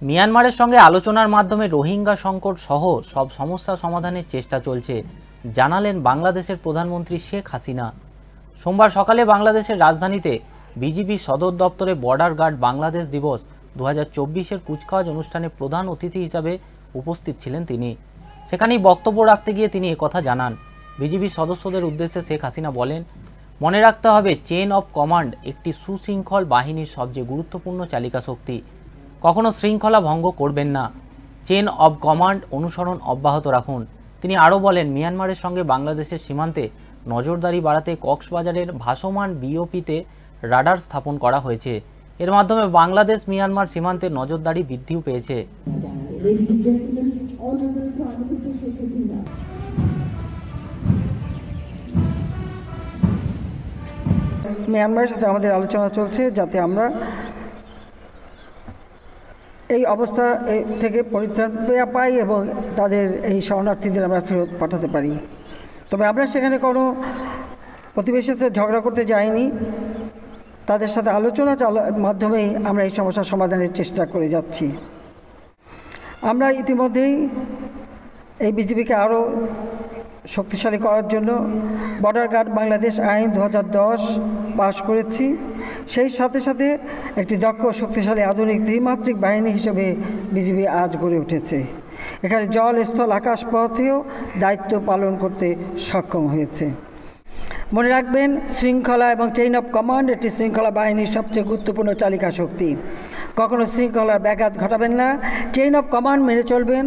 মিয়ানমারের সঙ্গে আলোচনার মাধ্যমে রোহিঙ্গা সংকট সহ সব সমস্যা সমাধানের চেষ্টা চলছে, জানালেন বাংলাদেশের প্রধানমন্ত্রী শেখ হাসিনা। সোমবার সকালে বাংলাদেশের রাজধানীতে বিজিবি সদর দপ্তরে বর্ডার গার্ড বাংলাদেশ দিবস 2024-এর কুচকাওয়াজ অনুষ্ঠানে প্রধান অতিথি হিসাবে উপস্থিত ছিলেন তিনি। সেখানেই বক্তব্য রাখতে গিয়ে তিনি একথা জানান। বিজিবি সদস্যদের উদ্দেশ্যে শেখ হাসিনা বলেন, মনে রাখতে হবে চেইন অফ কমান্ড একটি সুশৃঙ্খল বাহিনীর সবচেয়ে গুরুত্বপূর্ণ চালিকা শক্তি। কখনো শৃঙ্খলা ভঙ্গ করবেন না, চেন অব কমান্ড অনুসরণ অব্যাহত রাখুন। তিনি আরও বলেন, মিয়ানমারের সঙ্গে বাংলাদেশের সীমান্তে নজরদারি বাড়াতে কক্সবাজারের ভাসমান বিওপিতে রাডার স্থাপন করা হয়েছে। এর মাধ্যমে বাংলাদেশ মিয়ানমার সীমান্তে নজরদারি বৃদ্ধিও পেয়েছে। মিয়ানমারের সাথে আমাদের আলোচনা চলছে যাতে আমরা এই অবস্থা থেকে পরিত্রাণ পাই এবং তাদের এই শরণার্থীদের আমরা ফেরত পাঠাতে পারি। তবে আমরা সেখানে কোনো প্রতিবেশীর সাথে ঝগড়া করতে যাইনি, তাদের সাথে আলোচনা মাধ্যমেই আমরা এই সমস্যার সমাধানের চেষ্টা করে যাচ্ছি। আমরা ইতিমধ্যেই এই বিজিবিকে আরও শক্তিশালী করার জন্য বর্ডার গার্ড বাংলাদেশ আইন 2010 পাশ করেছি। সেই সাথে সাথে একটি দক্ষ শক্তিশালী আধুনিক ত্রিমাত্রিক বাহিনী হিসেবে বিজিবি আজ গড়ে উঠেছে। এখানে জল, স্থল, আকাশ পথেও দায়িত্ব পালন করতে সক্ষম হয়েছে। মনে রাখবেন, শৃঙ্খলা এবং চেইন অফ কমান্ড একটি শৃঙ্খলা বাহিনীর সবচেয়ে গুরুত্বপূর্ণ চালিকা শক্তি। কখনো শৃঙ্খলার ব্যাঘাত ঘটাবেন না, চেইন অফ কমান্ড মেনে চলবেন।